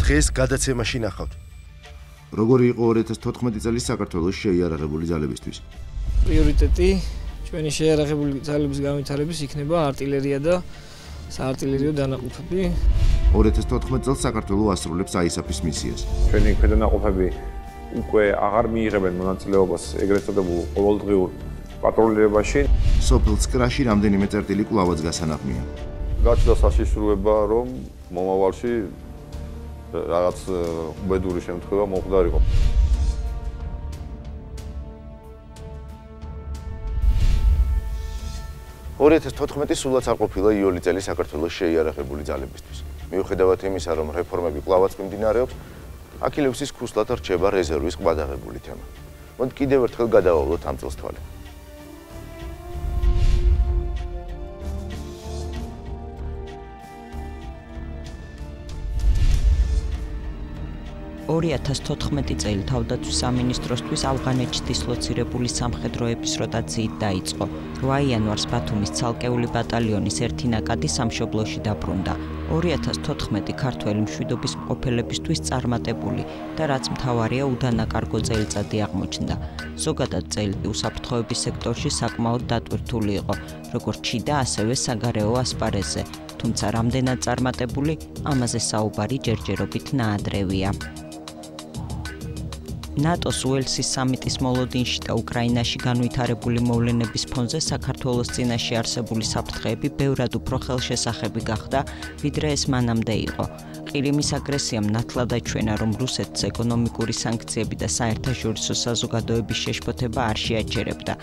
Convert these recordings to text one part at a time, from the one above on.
დღეს გადაცემაში ნახავთ. როგორი იყო 2014 წლის საქართველოს შეიარაღებული ძალებისთვის? პრიორიტეტი ჩვენი შეიარაღებული ძალების განვითარების იქნება არტილერია და საარტილერიო დანაყოფები. 2014 წელს საქართველოს ასრულებს ISAF-ის მისიას. ჩვენი ქვედანაყოფები უკვე აღარ მიიღებენ მონაწილეობას ეგრეთ წოდებულ ყოველდღიურ პატრულირებაში. სოფელ ცკრაში რამდენიმე წერტილი კვლავაც გასანაღმია. გაჩნდა საშიშროება, რომ მომავალში რაღაც უბედური შემთხვევა მომხდარიყო. Orientes 2014 სულაც არ ყოფილა იოლი წელი საქართველოს შეიარაღებული ძალებისთვის. მიუხედავად იმისა, რომ რეფორმები კვლავაც მიმდინარეობს, აქილევსის ქუსლად რჩება რეზერვის ყვადაღებული თემა. მოდი კიდევ ერთხელ გადავავლოთ ამ წელს თვალე. წელი თავდაცვის სამინისტროსთვის ავღანეთში დისლოცირებული სამხედროების როტაციით დაიწყო. 8 იანვარს ბათუმის ცალკეული ბატალიონის ერთი ნაკადი სამშობლოში დაბრუნდა. 2014 ქართველი მშვიდობის მყოფელებისთვის წარმატებული და რაც მთავარია უდანაკარგო წელიწადი აღმოჩნდა. ზოგადად წელი უსაფრთხოების სექტორში საკმაოდ დატვირთული იყო, როგორც შიდა, ასევე საგარეო ასპარეზზე. თუმცა რამდენად წარმატებული, ამაზე საუბარი ჯერჯერობით ნაადრევია. ნატოს უელსის სამიტის მოლოდინში და უკრაინაში განვითარებული მოვლენების ფონზე საქართველოს წინაშე არსებული საფრთხეები ბევრად უფრო ხელშესახები გახდა, ვიდრე ეს მანამდე იყო. ყირიმის აგრესიამ ნათლად აჩვენა, რომ რუსეთს ეკონომიკური სანქციები და საერთაშორისო საზოგადოების შეშფოთება არ შეაჩერებდა.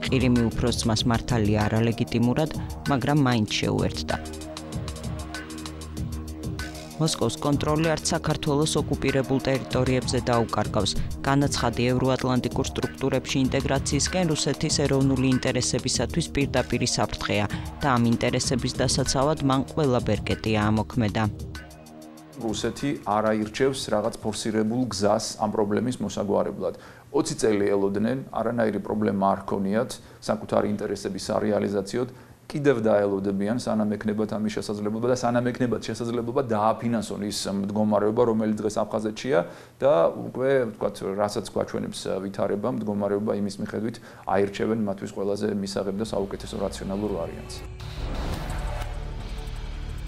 ყირიმი უფროსძმას მართალია არალეგიტიმურად, მაგრამ მაინც შეუერთდა. მოსკოვს კონტროლი არც საქართველოს ოკუპირებულ ტერიტორიებზე დაუკარგავს. განაცხადი ევროატლანტიკურ სტრუქტურებში ინტეგრაციისკენ რუსეთის ეროვნული ინტერესებისათვის პირდაპირი საფრთხეა და ამ ინტერესების დასაცავად მან ყველა ბერკეტია ამოქმედა. რუსეთი არ აირჩევს რაღაც ფორსირებულ გზას ამ პრობლემის მოსაგვარებლად. 20 წელი ელოდნენ, არანაირი პრობლემა არ ჰქონიათ საკუთარი ინტერესების სარეალიზაციოდ. კიდევ დაელოდებიან სანამ ექნებათ ამის შესაძლებლობა და სანამ ექნებათ შესაძლებლობა დააფინანსონ ის მდგომარეობა, რომელიც დღეს აფხაზეთშია და უკვე ვთქვათ, რასაც გვაჩვენებს ვითარება, მდგომარეობა იმის მიხედვით აირჩევენ მათთვის ყველაზე მისაღებ და საუკეთესო რაციონალურ ვარიანტს.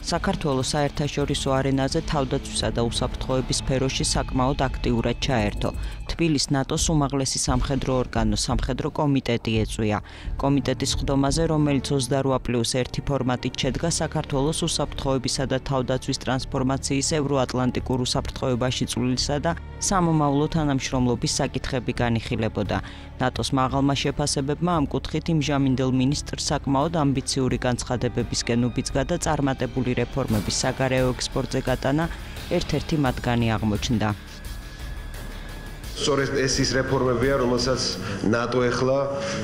საქართველოს საერთაშორისო არენაზე თავდაცვისა და უსაფრთხოების სფეროში საკმაოდ აქტიურად ჩაერთო. თბილისს ნატოს უმაღლესი სამხედრო ორგანო სამხედრო კომიტეტი ეწვია. კომიტეტის ხდომაზე, რომელიც 28+1 ფორმატით შედგა საქართველოს უსაფრთხოებისა და თავდაცვის ტრანსფორმაციის ევროატლანტიკურ უსაფრთხოებაში წვლილისა და სამომავლო თანამშრომლობის საკითხები განიხილებოდა. ნატოს მაღალმა შეფასებებმა ამ კუთხით იმჟამინდელ მინისტრს საკმაოდ ამბიციური განცხადებებისკენ უბიძგა და წარმატებული რეფორმების საგარეო ექსპორტზე გატანა ერთ-ერთი მათგანი აღმოჩნდა. სწორედ ეს ის რეფორმებია, რომელსაც ნატო ეხლა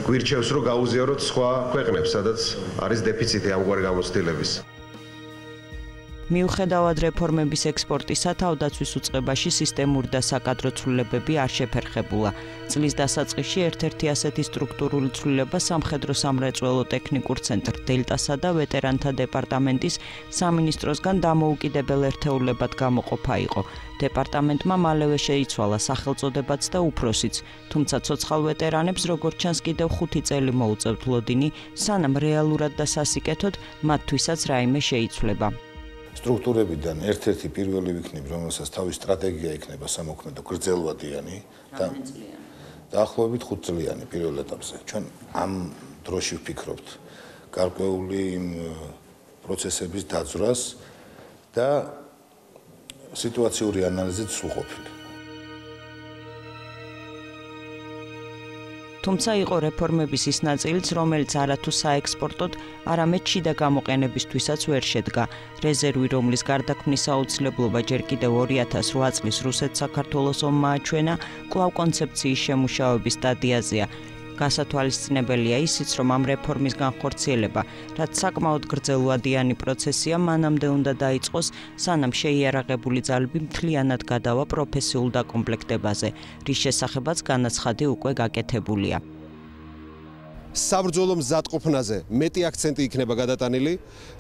გვირჩევს, რომ გაუზიაროთ სხვა ქვეყნებს, სადაც არის დეფიციტი ამგვარი გამოცდილების. მიუხედავად რეფორმების ექსპორტისა, თავდაცვის უწყებაში სისტემური და საკადრო ცვლილებები არ შეფერხებულა. წლის დასაწყისში ერთ-ერთი ასეთი სტრუქტურული ცვლილება სამხედრო სამრეწველო ტექნიკურ ცენტრ დელტასა და ვეტერანთა დეპარტამენტის სამინისტროსგან დამოუკიდებელ ერთეულებად გამოყოფა იყო. დეპარტამენტმა მალევე შეიცვალა სახელწოდებაც და უფროსიც, თუმცა ცოცხალ ვეტერანებს როგორც ჩანს კიდევ 5 წელი მოუწევთ ლოდინი, სანამ რეალურად და სასიკეთოდ მათთვისაც რაიმე შეიცვლება. სტრუქტურებიდან ერთ-ერთი პირველი ვიქნები, რომელსაც თავის სტრატეგია იქნება სამოქმედო გრძელვადიანი და დაახლოებით 5 წლიანი პირველ ეტაპზე. ჩვენ ამ დროში ვფიქრობთ გარკვეული პროცესების დაძვრას და სიტუაციური ანალიზით სრულყოფილი. თუმცა იყო რეფორმების ის ნაწილიც, რომელიც არათუ საექსპორტოდ, არამედ შიდა გამოყენებისთვისაც ვერ შედგა. რეზერვი, რომლის გარდაქმნის აუცილებლობა ჯერ კიდევ 2008 წლის რუსეთ-საქართველოს ომმა აჩვენა, კვლავ კონცეფციის შემუშავების სტადიაზეა. გასათვალისწინებელია ისიც, რომ ამ რეფორმის განხორციელება, რაც საკმაოდ გრძელვადიანი პროცესია, მანამდე უნდა დაიწყოს, სანამ შეიარაღებული ძალები მთლიანად გადავა პროფესიულ დაკომპლექტებაზე, რის შესახებაც განაცხადი უკვე გაკეთებულია. საბრძოლო მზადყოფნაზე მეტი აქცენტი იქნება გადატანილი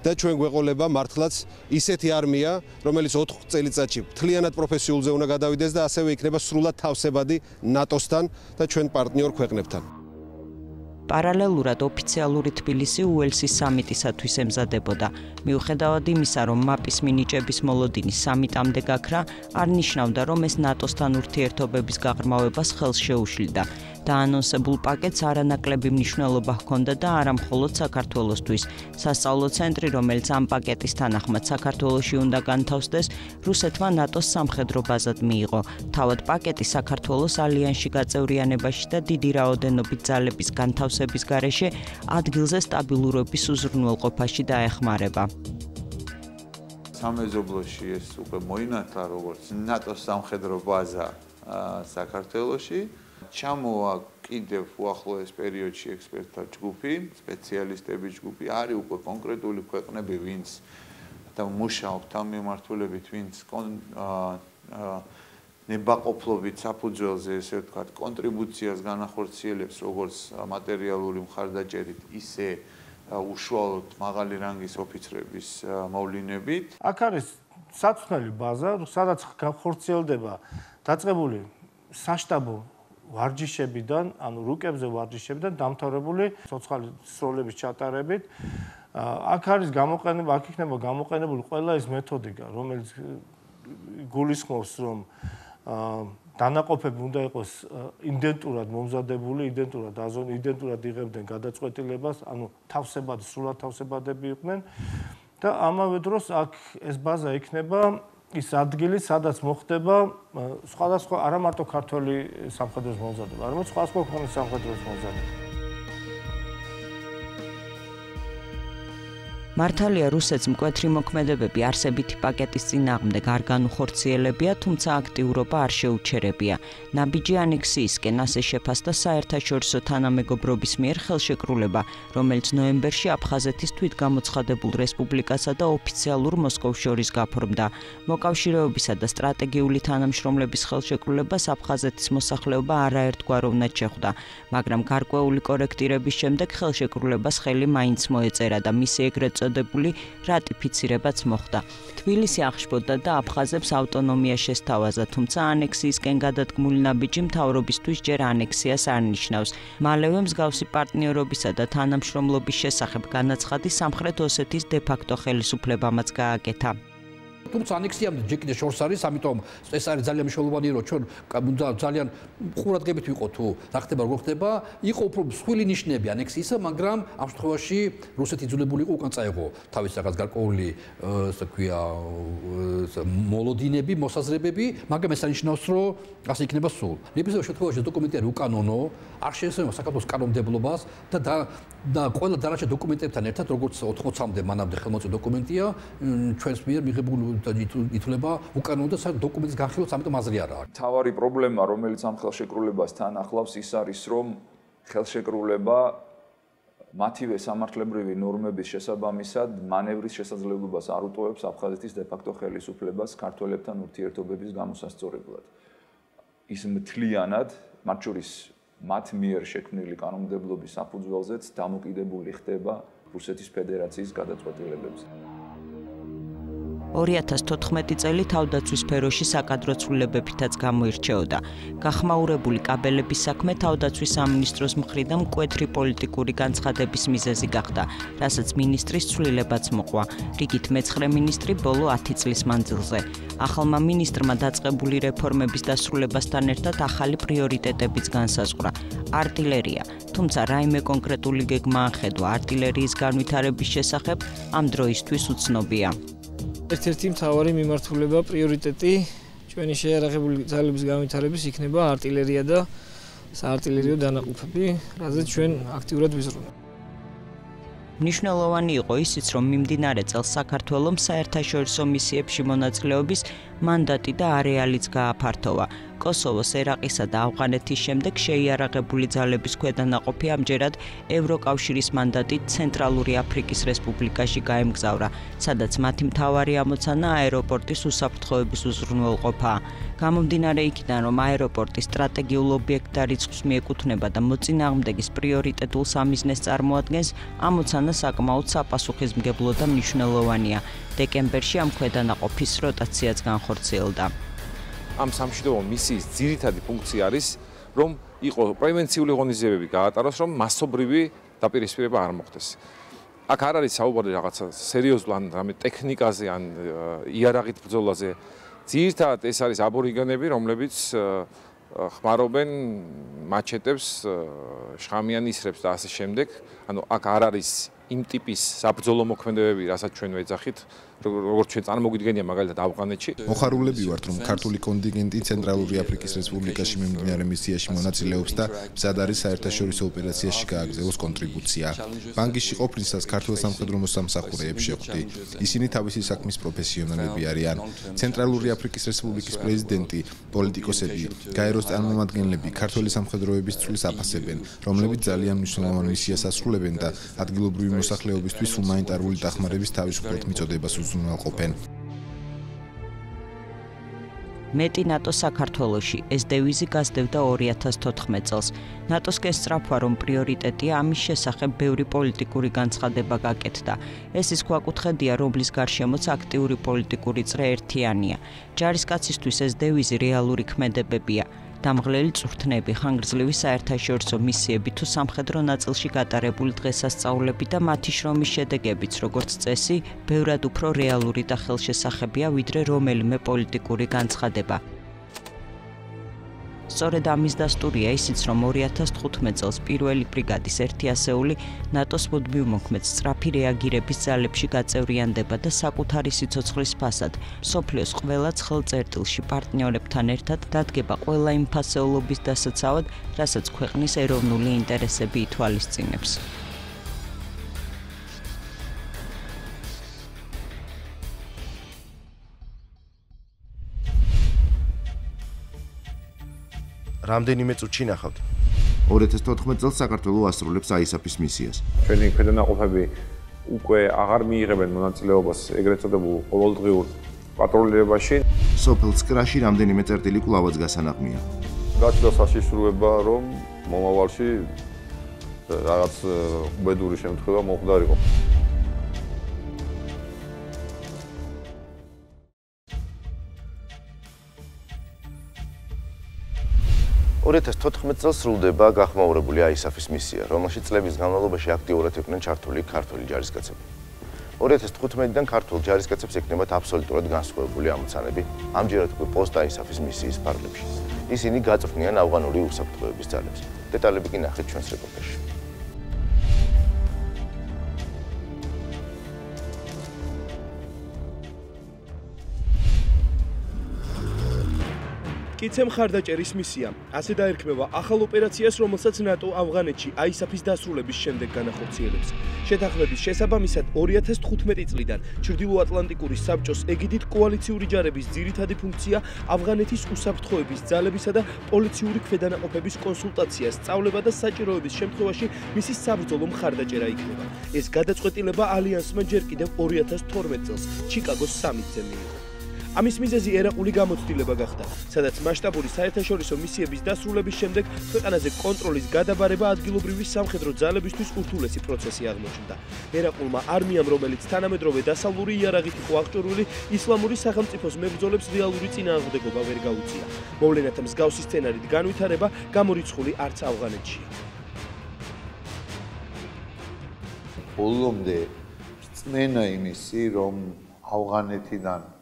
და ჩვენ გვეყოლება მართლაც ისეთი არმია, რომელიც 4 წელიწადში მთლიანად პროფესიულზე უნდა გადავიდეს და ასევე იქნება სრულად თავსებადი ნატოსთან და ჩვენ პარტნიორ ქვეყნებთან. პარალელურად ოფიციალური თბილისი უელსის სამიტისათვის ემზადებოდა. მიუხედავად იმისა, რომ მაპის მინიჭების მოლოდინი სამიტამდე გაქრა, არ ნიშნავდა, რომ ეს ნატოსთან ურთიერთობების გაღრმავებას ხელს შეუშლიდა. დაანონსებულ პაკეტს არანაკლები მნიშვნელობა ჰქონდა და არა მხოლოდ საქართველოსთვის. სასწავლო ცენტრი, რომელიც ამ პაკეტის თანახმად საქართველოში უნდა განთავსდეს, რუსეთმა ნატოს სამხედრო ბაზად მიიღო. თავად პაკეტი საქართველოს ალიანსში გაწევრიანებაში და დიდი რაოდენობით ძალების განთავსების გარეშე ადგილზე სტაბილურობის უზრუნველყოფაში დაეხმარება. სამეზობლოში ეს უკვე მოინათლა როგორც ნატოს სამხედრო ბაზა საქართველოში. ჩამოვა კიდევ უახლოეს პერიოდში ექსპერტთა ჯგუფი, სპეციალისტების ჯგუფი, არის უკვე კონკრეტული ქვეყნები, ვინც და მუშაობთ ამ მიმართულებით, ვინც ნებაყოფლობით საფუძველზე, ესე ვთქვათ, კონტრიბუციას განახორციელებს როგორც მატერიალური მხარდაჭერით, ისე უშუალოდ მაღალი რანგის ოფიცრების მოვლენებით. აქ არის საწვრთნელი ბაზა, სადაც განხორციელდება დაწყებული საშტაბო ვარჯიშებიდან, ანუ რუკებზე ვარჯიშებიდან დამთავრებული ცოცხალი სროლების ჩატარებით. აქ არის გამოყენება, აქ იქნება გამოყენებული ყველა ის მეთოდიკა, რომელიც გულისხმობს, რომ დანაყოფები უნდა იყოს იდენტურად მომზადებული, იდენტურად იღებდნენ გადაწყვეტილებას, ანუ თავსებად, სრულად თავსებადები იყვნენ და ამავე დროს აქ ეს ბაზა იქნება ის ადგილი, სადაც მოხდება სხვადასხვა არა მარტო ქართული სამხედროს მომზადება, არამედ სხვადასხვა ქვეყნის სამხედროს მომზადება. მართალია რუსეთს მკვეთრი მოქმედებები არსებითი პაკეტის წინააღმდეგ არ განუხორციელებია, თუმცა აქტიურობა არ შეუჩერებია. ნაბიჯი ანექსიისკენ ასე შეფასდა საერთაშორისო თანამეგობრობის მიერ ხელშეკრულება, რომელიც ნოემბერში აფხაზეთის თვითგამოცხადებულ რესპუბლიკასა და ოფიციალურ მოსკოვს შორის გაფორმდა. მოკავშირეობისა და სტრატეგიული თანამშრომლობის ხელშეკრულებას აფხაზეთის მოსახლეობა არაერთგვაროვნად შეხვდა, მაგრამ გარკვეული კორექტირების შემდეგ ხელშეკრულებას ხელი მაინც მოეწერა და მისი ეგრეთ წოდებული რატიფიცირებაც მოხდა. თბილისი აღშფოთდა და აფხაზებს ავტონომია შესთავაზა, თუმცა ანექსიისკენ გადადგმული ნაბიჯი მთავრობისთვის ჯერ ანექსიას არ ნიშნავს. მალევე მსგავსი პარტნიორობისა და თანამშრომლობის შესახებ განაცხადი სამხრეთ ოსეთის დე-ფაქტო ხელისუფლებამაც გააკეთა. თუმცა ანექსიამდე ჯერ კიდევ შორს არის, ამიტომ ეს არის ძალიან მნიშვნელოვანი, რომ ჩვენ უნდა ძალიან ყურადღებით ვიყოთ თუ რა ხდება, როგორ ხდება. იყო უფრო მსხვილი ნიშნები ანექსიისა, მაგრამ ამ შემთხვევაში რუსეთი იძულებული იყო უკან წაეღო თავის რაღაც გარკვეული, ასე ვქვია, მოლოდინები, მოსაზრებები, მაგრამ ეს ანიშნავს, რომ ასე იქნება სულ. ნებისმიერ შემთხვევაში დოკუმენტი არის უკანონო, არ შეესაბამება საქართველოს კანონმდებლობას და ყველა დანარჩენ დოკუმენტებთან ერთად, როგორც 80-მდე მანამდე ხელმოწერა დოკუმენტია, ჩვენს მიერ მიღებული ითვლება უკანონო და დოკუმენტის განხილვაც ამიტომ აზრი არ აქვს. თავარი პრობლემა, რომელიც ამ ხელშეკრულებასთან ახლავს, ის არის, რომ ხელშეკრულება მათივე სამართლებრივი ნორმების შესაბამისად მანევრის შესაძლებლობას არ უტოვებს აფხაზეთის დე-ფაქტო ხელისუფლებას ქართველებთან ურთიერთობების გამოსასწორებლად. ის მთლიანად, მათ შორის მათ მიერ შექმნილი კანონმდებლობის საფუძველზეც დამოკიდებული ხდება რუსეთის ფედერაციის გადაწყვეტილებებზე. 2014 წელი თავდაცვის სფეროში საკადრო ცვლილებებითაც გამოირჩეოდა. გახმაურებული კაბელების საქმე თავდაცვის სამინისტროს მხრიდან მკვეთრი პოლიტიკური განცხადების მიზეზი გახდა, რასაც მინისტრის ცვლილებაც მოყვა. რიგით მე-9 მინისტრი ბოლო 10 წლის მანძილზე. ახალმა მინისტრმა დაწყებული რეფორმების დასრულებასთან ერთად ახალი პრიორიტეტებიც განსაზღვრა. არტილერია, თუმცა რაიმე კონკრეტული გეგმა ახედვა არტილერიის განვითარების შესახებ ამ დროისთვის უცნობია. ერთ-ერთი მთავარი მიმართულება, პრიორიტეტი ჩვენი შეიარაღებული ძალების განვითარების იქნება არტილერია და საარტილერიო დანაყოფები, რაზეც ჩვენ აქტიურად ვიზრუნავთ. მნიშვნელოვანი იყო ისიც, რომ მიმდინარე წელს საქართველოს საერთაშორისო მისიებში მონაწილეობის მანდატი და არეალიც გააფართოვა. კოსოვოს, ერაყისა და ავღანეთის შემდეგ შეიარაღებული ძალების ქვედანაყოფი ამჯერად ევროკავშირის მანდატით ცენტრალური აფრიკის რესპუბლიკაში გაემგზავრა, სადაც მათი მთავარი ამოცანა აეროპორტის უსაფრთხოების უზრუნველყოფაა. გამომდინარე იქიდან, რომ აეროპორტი სტრატეგიულ ობიექტ და რიცხვს მიეკუთვნება და მოწინააღმდეგის პრიორიტეტულ სამიზნეს წარმოადგენს, ამოცანა საკმაოდ საპასუხისმგებლო და მნიშვნელოვანია. დეკემბერში ამ ქვედანაყოფის როტაციაც განხორციელდა. ამ სამშვიდობო მისიის ძირითადი ფუნქცია არის, რომ იყო პრევენციული ღონისძიებები გაატაროს, რომ მასობრივი დაპირისპირება არ მოხდეს. აქ არ არის საუბარი რაღაცა სერიოზულ ან რამე ტექნიკაზე ან იარაღით ბრძოლაზე. ძირითადად ეს არის აბორიგენები, რომლებიც ხმარობენ მაჩეტებს, შხამიან ისრებს და ასე შემდეგ. ანუ აქ არ არის იმ ტიპის საბრძოლო მოქმედებები, რასაც ჩვენ ვეძახით, როგორც ჩვენ წარმოგვიდგენია მაგალითად ავღანეთში. მოხარულები ვართ, რომ ქართული კონტინგენტი ცენტრალური აფრიკის რესპუბლიკაში მიმდინარე მისიაში მონაწილეობს და მზად არის საერთაშორისო ოპერაციაში გააგრძელოს კონტრიბუცია. ბანგში ყოფნისას ქართულ სამხედრო მოსამსახურეებს შეხვდი. ისინი თავისი საქმის პროფესიონალები არიან. ცენტრალური აფრიკის რესპუბლიკის პრეზიდენტი, პოლიტიკოსები, გაეროს წარმომადგენლები ქართული სამხედროების წვლის აფასებენ, რომლებიც ძალიან მნიშვნელოვან მისიას ასრულებენ და ადგილობრივი მოსახლეობისთვის ჰუმანიტარული დახმარების თავისუფლად მიწოდებას უზრუნველყოფენ. მეტი ნატო საქართველოში ეს დევიზი გასდევდა 2014 წელს. ნატოსკენ სწრაფვა, რომ პრიორიტეტია ამის შესახებ ბევრი პოლიტიკური განცხადება გაკეთდა. ეს ის ქვაკუთხედია, რომლის გარშემოც აქტიური პოლიტიკური წრე ერთიანია. ჯარისკაცისთვის ეს დევიზი რეალური ქმედებებია. დამღლელი წვრთნები, ხანგრძლივი საერთაშორისო მისიები თუ სამხედრო ნაწილში გატარებული დღესასწაულები და მათი შრომის შედეგებიც, როგორც წესი, ბევრად უფრო რეალური და ხელშესახებია, ვიდრე რომელიმე პოლიტიკური განცხადება. სწორედ ამის დასტურია ისიც, რომ 2015 წელს პირველი ბრიგადის 1 ასეული ნატოს მუდმივ მოქმედ სწრაფი რეაგირების ძალებში გაწევრიანდება და საკუთარი სიცოცხლის ფასად მსოფლიოს ყველა ცხელ-წერტილში პარტნიორებთან ერთად დადგება ყველა იმ ფასეულობის დასაცავად, რასაც ქვეყნის ეროვნული ინტერესები ითვალისწინებს. რამდენიმე წუთში ნახავთ. 2014 წელს საქართველოს ასრულებს ISAF-ის მისიას. ჩვენი ქვედანაყოფები უკვე აღარ მიიღებენ მონაწილეობას ეგრეთ წოდებულ ყოველდღიურ პატრულირებაში. სოფელ ცკრაში რამდენიმე წერტილი კვლავაც გასანაღმია. გაჩნდა საშიშროება, რომ მომავალში რაღაც უბედური შემთხვევა მოხდარიყო. 2014 წელს სრულდება გახმაურებული ISAF-ის მისია, რომელშიც წლების განმავლობაში აქტიურად იყვნენ ჩართული ქართული ჯარისკაცები. 2015-დან ქართულ ჯარისკაცებს ექნებათ აბსოლუტურად განსხვავებული ამოცანები, ამჯერად უკვე პოსტ ISAF-ის მისიის ფარგლებში. ისინი გაწვრთნიან ავღანური უსაფრთხოების ძალებს. დეტალები კი ნახეთ ჩვენს რეპორტაჟში. კიცემ ხარდაჭერის მისია. ასე დაერქმევა ახალ ოპერაციას, რომელსაც ნატო ავღანეთში ISAF-ის დასრულების შემდეგ განახორციელებს. შეთანხმების შესაბამისად 2015 წლიდან ჩრდილოატლანტიკური საბჭოს ეგიდით კოალიციური ჯარების ძირითადი ფუნქცია ავღანეთის უსაფრთხოების ძალებისა და პოლიციური ქვედანაყოფების კონსულტაცია, სწავლება და საჭიროების შემთხვევაში მისი საბრძოლო მხარდაჭერა იქნება. ეს გადაწყვეტილება ალიანსმა ჯერ კიდევ 2012 წელს ჩიკაგოს სამიტზე მიიღო. ამის მიზეზი ერაყული გამოცდილება გახდა, სადაც მასშტაბური საერთაშორისო მისიების დასრულების შემდეგ ქვეყანაზე კონტროლის გადაბარება ადგილობრივი სამხედრო ძალებისთვის ურთულესი პროცესი აღმოჩნდა. ერაყულმა არმიამ, რომელიც თანამედროვე დასავლური იარაღით იყო აღჭურვილი, ისლამური სახელმწიფოს მებრძოლებს რეალური წინააღმდეგობა ვერ გაუწია. მოვლენათა მსგავსი სცენარით განვითარება გამორიცხული არც ავღანეთშია. ბოლომდე წმენა იმისი, რომ ავღანეთიდან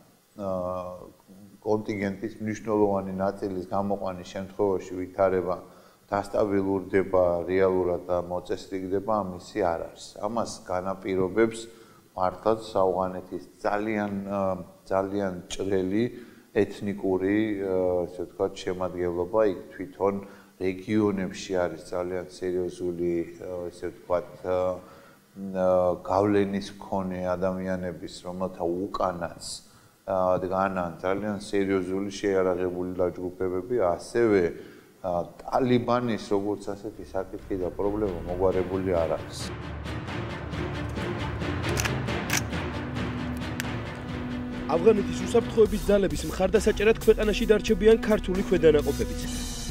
კონტინგენტის მნიშვნელოვანი ნაწილის გამოყვანის შემთხვევაში ვითარება დასტაბილურდება რეალურად და მოწესრიგდება ამისი არ არის. ამას განაპირობებს მართლაც ავღანეთის ძალიან ჭრელი ეთნიკური, ასე ვთქვათ, შემადგენლობა. იქ თვითონ რეგიონებში არის ძალიან სერიოზული, ასე ვთქვათ, გავლენის მქონე ადამიანების, რომელთა უკანაც დგანან ძალიან სერიოზული შეიარაღებული დაჯგუფებები, ასევე ტალიბანის როგორც ასეთი საკითხი და პრობლემა მოგვარებული არ არის. ავღანეთის უსაფრთხოების ძალების მხარდასაჭერად ქვეყანაში დარჩებიან ქართული ქვედანაყოფებიც.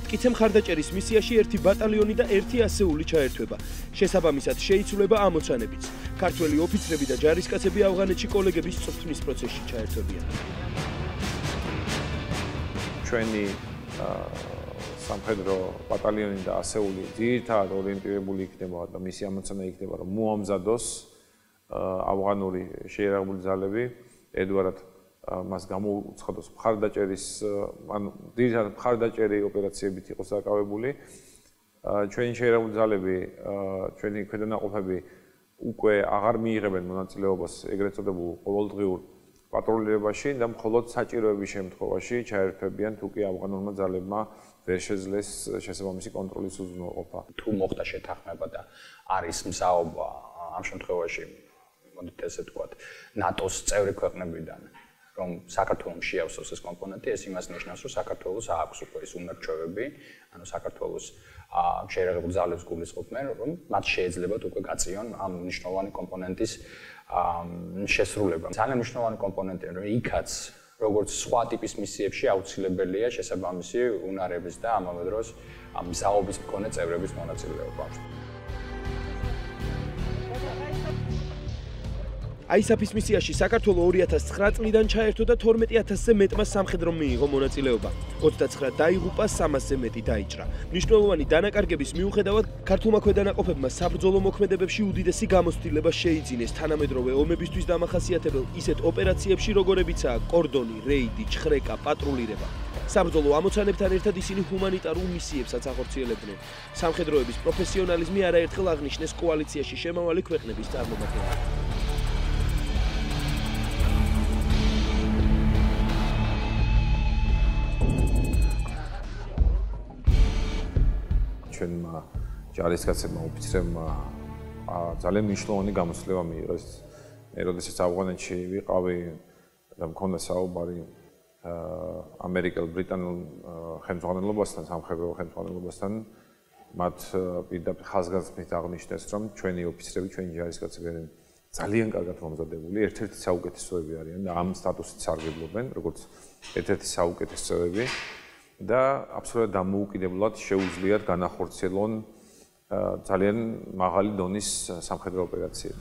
მტკიცე მხარდაჭერის მისიაში 1 ბატალიონი და 1 ასეული ჩაერთვება. შესაბამისად შეიცვლება ამოცანებიც. ქართველი ოფიცრები და ჯარისკაცები ავღანეთში კოლეგების წვრთნის პროცესში ჩაერთვებიან. ჩვენი სამხედრო ბატალიონი და ასეული ძირითადად ორიენტირებული იქნება და მისი ამოცანა იქნება, რომ მოამზადოს ავღანური შეიარაღებული ძალები ედვარად მას გამოუცხადოს მხარდაჭერის, ანუ ძირითადად მხარდაჭერი ოპერაციებით იყოს დაკავებული. ჩვენი შეიარაღებული ძალები, ჩვენი ქვედანაყოფები უკვე აღარ მიიღებენ მონაწილეობას ეგრეთ წოდებულ ყოველდღიურ პატრულირებაში და მხოლოდ საჭიროების შემთხვევაში ჩაერთვებიან, თუ კი ავღანურმა ძალებმა ვერ შეძლეს შესაბამისი კონტროლის უზრუნველყოფა. თუ მოხდა შეთანხმება და არის მსაობა ამ შემთხვევაში, მოდით ესე ვთქვათ, ნატოს წევრი ქვეყნებიდან, რომ საქართველოს შეავსოს ეს კომპონენტი, ეს იმას ნიშნავს, რომ საქართველოს აქვს უკვე ეს უნარჩვევები, ანუ საქართველოს შეიარაღებული ძალებს გულისხმობენ, რომ მათ შეეძლებათ უკვე გაწიონ ამ მნიშვნელოვანი კომპონენტის შესრულება. ძალიან მნიშვნელოვანი კომპონენტია, რომ იქაც როგორც სხვა ტიპის მისიებში აუცილებელია შესაბამისი უნარების და ამავე დროს მსაობის მქონე წევრების მონაწილეობა. ISAF-ის მისიაში საქართველოს 2009 წლიდან ჩაერთო და 12000-ზე მეტმა სამხედრომ მიიღო მონაწილეობა. 29 დაიღუპა, 300-ზე მეტი დაიჭრა. მნიშვნელოვანი დანაკარგების მიუხედავად, ქართულმა ქვედანაყოფებმა საბრძოლო მოქმედებებში უდიდესი გამოცდილება შეიძინეს თანამედროვე ომებისთვის დამახასიათებელ ისეთ ოპერაციებში, როგორებიცაა კორდონი, რეიდი, ჩხრეკა, პატრულირება. საბრძოლო ამოცანებთან ერთად ისინი ჰუმანიტარულ მისიებსაც ახორციელებდნენ. სამხედროების პროფესიონალიზმი არაერთხელ აღნიშნეს კოალიციაში შემავალი ქვეყნების წარმომადგენლებს. ჩვენმა ჯარისკაცებმა, ოფიცრებმა ძალიან მნიშვნელოვანი გამოცდილება მიიღეს. მე როდესაც ავღანეთში ვიყავი და მქონდა საუბარი ამერიკელ ბრიტანულ ხელმძღვანელობასთან, სამხედრო ხელმძღვანელობასთან, მათ პირდაპირ ხაზგასმით აღნიშნეს, რომ ჩვენი ოფიცრები, ჩვენი ჯარისკაცები არიან ძალიან კარგად მომზადებული, ერთ-ერთი საუკეთესოები არიან და ამ სტატუსით სარგებლობენ, როგორც ერთ-ერთი საუკეთესოები. და აბსოლუტურად დამოუკიდებლად შეუძლიათ განახორციელონ ძალიან მაღალი დონის სამხედრო ოპერაციები.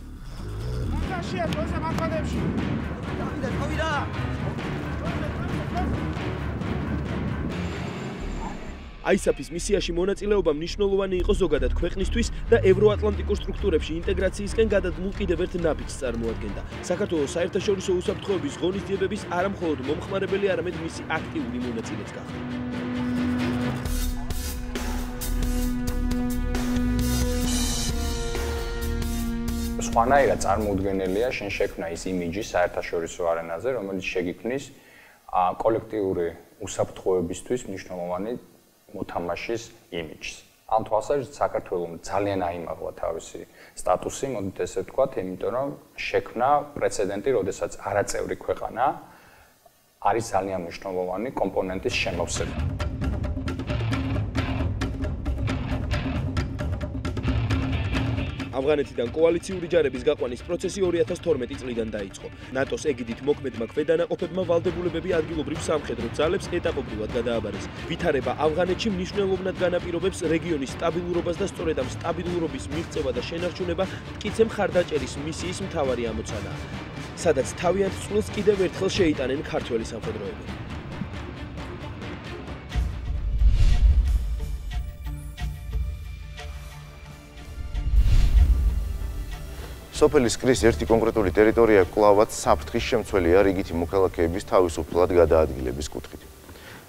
ISAF-ის მისიაში მონაწილეობა მნიშვნელოვანი იყო ზოგადად ქვეყნისთვის და ევროატლანტიკურ სტრუქტურებში ინტეგრაციისკენ გადადგმულ კიდევ ერთ ნაბიჯს წარმოადგენდა. საქართველოს საერთაშორისო უსაფრთხოების ღონისძიებების არა მხოლოდ მომხმარებელი, არამედ მისი აქტიური მონაწილეც გახდა. სხვანაირად წარმოუდგენელია შენ შექმნა ის იმიჯი საერთაშორისო არენაზე, რომელიც შეგიქმნის კოლექტიური უსაფრთხოებისთვის მნიშვნელოვანი მოთამაშის იმიჯს. ამ თვალსაზრისით საქართველოს ძალიან აიმაღლა თავისი სტატუსი, მოდით ესე ვთქვათ, იმიტომ რომ შექმნა პრეცედენტი, როდესაც არაწევრი ქვეყანა არის ძალიან მნიშვნელოვანი კომპონენტის შემავსება. ავღანეთიდან კოალიციური ჯარების გაყვანის პროცესი 2012 წლიდან დაიწყო. ნატოს ეგიდით მოქმედმა ქვედანაყოფებმა ვალდებულებები ადგილობრივ სამხედრო ძალებს ეტაპობრივად გადააბარეს. ვითარება ავღანეთში მნიშვნელოვნად განაპირობებს რეგიონის სტაბილურობას და სწორედ ამ სტაბილურობის მიღწევა და შენარჩუნება მტკიცე მხარდაჭერის მისიის მთავარი ამოცანაა, სადაც თავიანთ წყვილს კიდევ ერთხელ შეიტანენ ქართველი სამხედროები. სოფელის კრის ერთი კონკრეტული ტერიტორია კვლავაც საფრთხის შემცველია რიგითი მოქალაქეების თავისუფლად გადაადგილების კუთხით.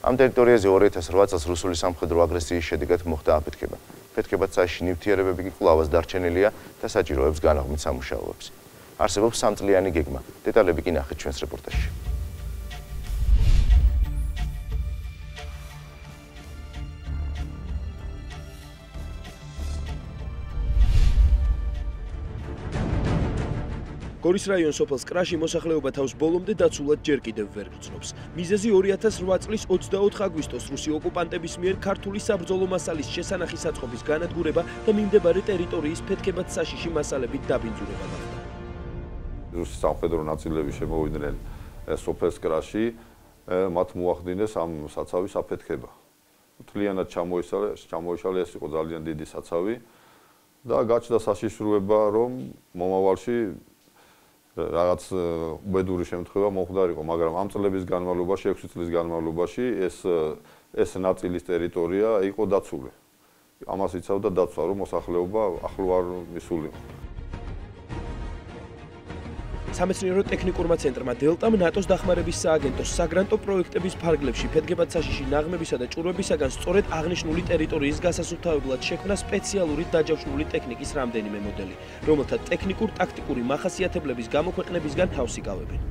ამ ტერიტორიაზე 2008 წელს რუსული სამხედრო აგრესიის შედეგად მოხდა აფეთქება. ფეთქებად საშიში ნივთიერებები კი კვლავაც დარჩენილია და საჭიროებს განაღმით სამუშაოებს. არსებობს 3 წლიანი გეგმა. დეტალები კი ნახეთ ჩვენს რეპორტაჟში. გორის რაიონის სოფელ სკრაში მოსახლეობა თავს ბოლომდე დაცულად ჯერ კიდევ ვერ გრძნობს. მიზეზი 2008 წლის 24 აგვისტოს რუსი ოკუპანტების მიერ ქართული საბრძოლო მასალის შესანახი საწყობის განადგურება და მიმდებარე ტერიტორიის ფეთქებად საშიში მასალებით დაბინძურება გახდა. რუსი სამხედრო ნაწილები შემოვიდნენ სოფელ სკრაში, მათ მოახდინეს ამ საცავის აფეთქება. მთლიანად ჩამოიშალე, ეს იყო ძალიან დიდი საცავი და გაჩნდა საშიშროება, რომ მომავალში რაღაც უბედური შემთხვევა მოხდარიყო, მაგრამ ამ წლების განმავლობაში, 6 წლის განმავლობაში ეს ნაწილის ტერიტორია იყო დაცული. ამას იცავდა დაცვა, რომ მოსახლეობა ახლო არ მისულიყო. სამეცნიერო ტექნიკურმა ცენტრმა დელტამ ნატოს დახმარების სააგენტოს საგრანტო პროექტების ფარგლებში ფეთქებად საშიში ნაღმებისა და ჭურვებისაგან სწორედ აღნიშნული ტერიტორიის გასასუფთავებლად შექმნა სპეციალური დაჯავშნული ტექნიკის რამდენიმე მოდელი, რომელთა ტექნიკურ-ტაქტიკური მახასიათებლების გამოქვეყნებისგან თავს იკავებენ.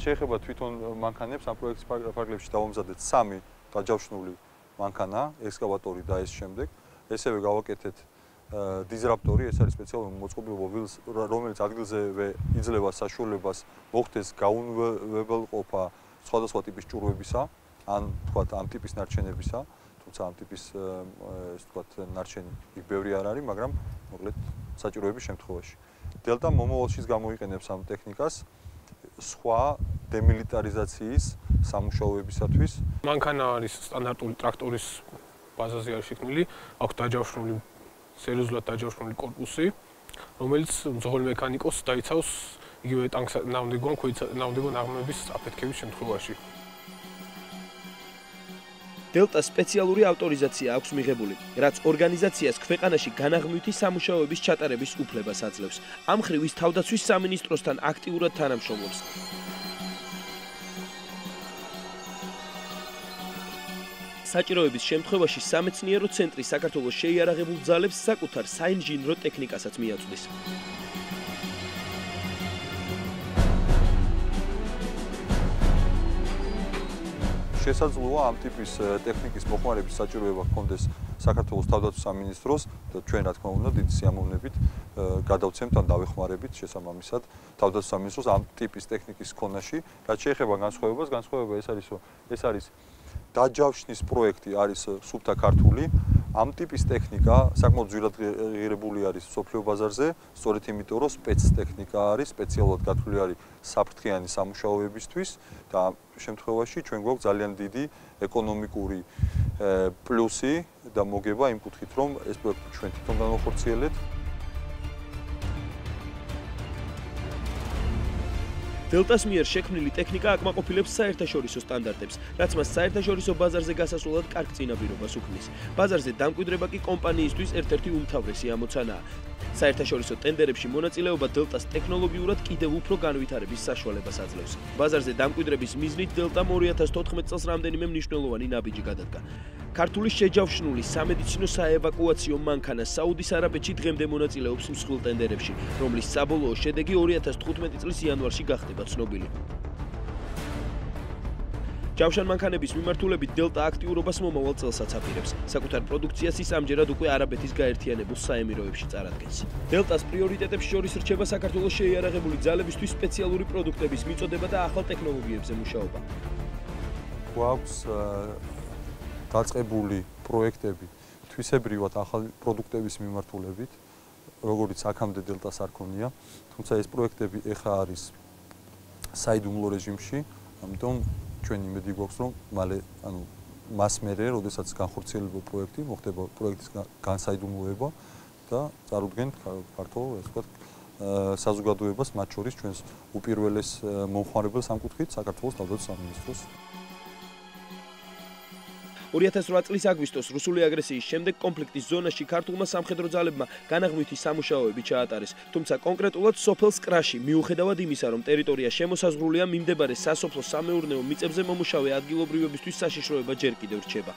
შეეხება თვითონ მანქანებს, ამ პროექტის ფარგლებში დავამზადეთ 3 დაჯავშნული მანქანა, ექსკავატორი და ეს შემდეგ. ესევე გავაკეთეთ დიზრაპტორი, ეს არის სპეციალური მოწყობილობა ვილს, რომელიც ადგილზევე იძლევა საშუალებას მოხდეს გაუნებელყოფა სხვადასხვა ტიპის ჭურვებისა, ან თქვათ ამ ტიპის ნარჩენებისა, თუმცა ამ ტიპის ეს თქვათ ნარჩენი იქ ბევრი არ არის, მაგრამ მოკლედ საჭიროების შემთხვევაში. დელტა მომავალშიც გამოიყენებს ამ ტექნიკას სხვა დემილიტარიზაციის სამუშაოებისათვის. მანქანა არის სტანდარტული ტრაქტორის ბაზაზე არის შექმნილი, აქვს დაჯავშნული სერიოზულად დაჯავშნული კორპუსი, რომელიც მძღოლ მექანიკოსს დაიცავს იგივე ტანკს ნავმდეგო ნაღმების აფეთქების შემთხვევაში. დელტა სპეციალური ავტორიზაცია აქვს მიღებული, რაც ორგანიზაციას ქვეყანაში განაღმვითი სამუშაოების ჩატარების უფლებას აძლევს. ამ მხრივ ის თავდაცვის სამინისტროსთან აქტიურად თანამშრომლობს. საჭიროების შემთხვევაში სამეცნიერო ცენტრი საქართველოს შეიარაღებულ ძალებს საკუთარ საინჟინრო ტექნიკასაც მიაწვდის. შესაძლოა ამ ტიპის ტექნიკის მოხმარების საჭიროება ჰქონდეს საქართველოს თავდაცვის სამინისტროს და ჩვენ რა თქმა უნდა დიდი სიამოვნებით გადავცემთ ან დავეხმარებით შესაბამისად თავდაცვის სამინისტროს ამ ტიპის ტექნიკის ქონაში. რაც შეეხება განსხვავებას, ეს არის დაჯავშნის პროექტი არის სუფთა ქართული. ამ ტიპის ტექნიკა საკმაოდ ძვირად ღირებული არის სოფლიო ბაზარზე, სწორედ იმიტომ რომ სპეცტექნიკა არის, სპეციალურად გათვლილი არის საფრთხიანი სამუშაოებისთვის და ამ შემთხვევაში ჩვენ გვაქვს ძალიან დიდი ეკონომიკური პლუსი და მოგება იმ კუთხით, რომ ეს პროექტი ჩვენ თვითონ განვახორციელეთ. დელტას მიერ შექმნილი ტექნიკა აკმაყოფილებს საერთაშორისო სტანდარტებს, რაც მას საერთაშორისო ბაზარზე გასასვლელად კარგ წინაპირობას უქმნის. ბაზარზე დამკვიდრება კი კომპანიისთვის ერთ-ერთი უმთავრესი ამოცანაა. საერთაშორისო ტენდერებში მონაწილეობა დელტას ტექნოლოგიურად კიდევ უფრო განვითარების საშუალებას აძლევს. ბაზარზე დამკვიდრების მიზნით დელტამ 2014 წელს რამდენიმე მნიშვნელოვანი ნაბიჯი გადადგა. ქართული შეჯავშნული სამედიცინო საევაკუაციო მანქანა საუდის არაბეთში დღემდე მონაწილეობს მსხვილ ტენდერებში, რომლის საბოლოო შედეგი 2015 წლის იანვარში გახდება ცნობილი. ჯავშან მანქანების მიმართულებით დელტა აქტიურობას მომავალ წელსაც აპირებს. საკუთარ პროდუქციას ის ამჯერად უკვე არაბეთის გაერთიანებულ საემიროებში წარადგენს. დელტას პრიორიტეტებს შორის რჩება საქართველოს შეიარაღებული ძალებისთვის სპეციალური პროდუქტების მიწოდება და ახალ ტექნოლოგიებზე მუშაობა. გვაქვს დაწყებული პროექტები თვისებრივად ახალი პროდუქტების მიმართულებით, როგორც აქამდე დელტას არ ქონია, თუმცა ეს პროექტები ეხლა არის საიდუმლო რეჟიმში, ამიტომ ჩვენ იმედი გვაქვს, რომ მალე, მას მერე, როდესაც განხორციელდება პროექტი, მოხდება პროექტის განსაიდუმლოება და წარუდგენთ ქართულ, ასე ვთქვათ, საზოგადოებას, მათ შორის ჩვენს უპირველეს მომხმარებელს ამ კუთხით, საქართველოს თავდაცვის სამინისტროს. 2008 წლის აგვისტოს რუსული აგრესიის შემდეგ კონფლიქტის ზონაში ქართულმა სამხედრო ძალებმა განაღმვითი სამუშაოები ჩაატარეს. თუმცა კონკრეტულად სოფელ სკრაში, მიუხედავად იმისა, რომ ტერიტორია შემოსაზღვრულია, მიმდებარე სასოფლო სამეურნეო მიწებზე მომუშავე ადგილობრივებისთვის საშიშროება ჯერ კიდევ რჩება.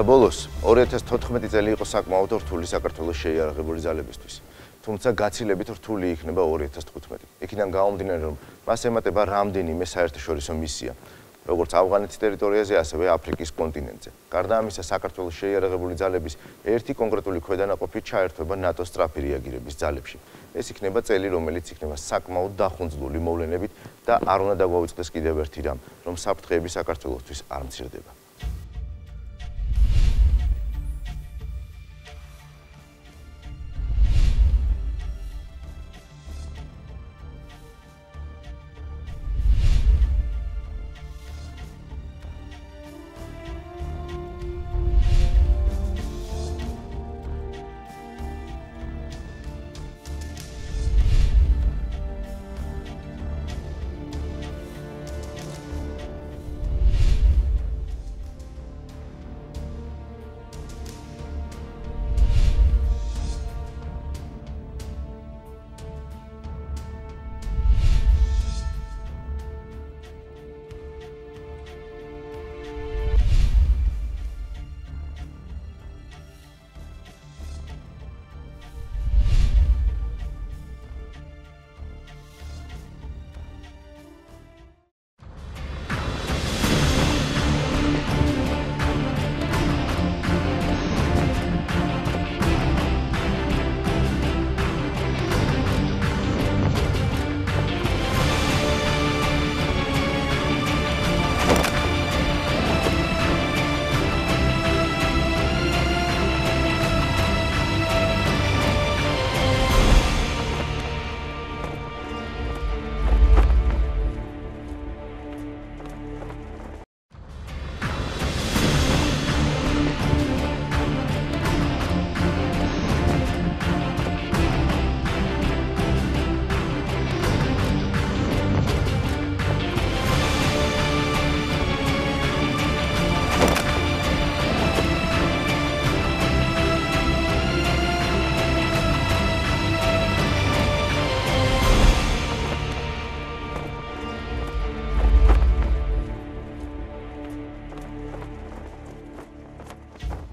და ბოლოს 2014 წელი იყო საკმაოდ რთული საქართველოს შეიარაღებული ძალებისთვის. თუმცა გაცილებით რთული იქნება 2015. იქიდან გამომდინარე, რომ მას ემატება რამდენიმე საერთაშორისო მისია, როგორც ავღანეთის ტერიტორიაზე, ასევე აფრიკის კონტინენტზე. გარდა ამისა, საქართველოს შეიარაღებული ძალების ერთი კონკრეტული ქვედანაყოფი ჩაერთვება ნატოს სწრაფი რეაგირების ძალებში. ეს იქნება წელი, რომელიც იქნება საკმაოდ დახუნძლული მოვლენებით და არ უნდა დაგვაუწყდეს კიდევ ერთი რამ, რომ საფრთხეები საქართველოსთვის არ მცირდება.